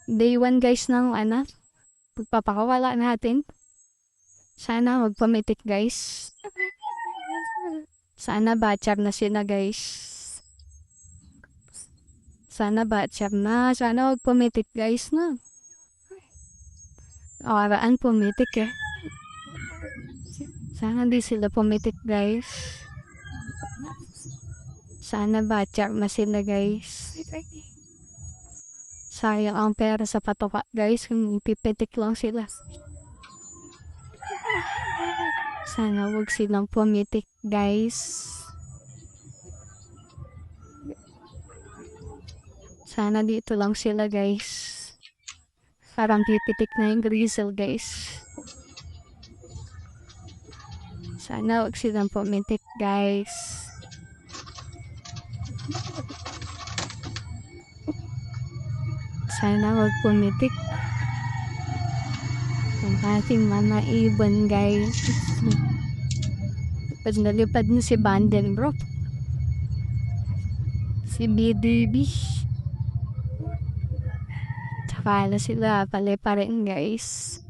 Day 1 guys ng pagpapakawala natin. Sana magpumitik guys. Sana batcher na sila guys. Sana batcher na. Sana magpumitik guys na. Nakaraan pumitik eh. Sana di sila pumitik guys. Sana batcher na sila guys. Sayang ang pera sa patoka guys kung ipipitik lang sila. Sana wag silang pumitik guys. Sana dito lang sila guys. Parang pipitik na yung grizzle guys. Sana wag silang pumitik guys. Sana wag pumitik. Ang ating mga ibon guys. Lipad na lipad na si Vandenbroek. Si BDB. Tsaka na sila pala pa rin guys.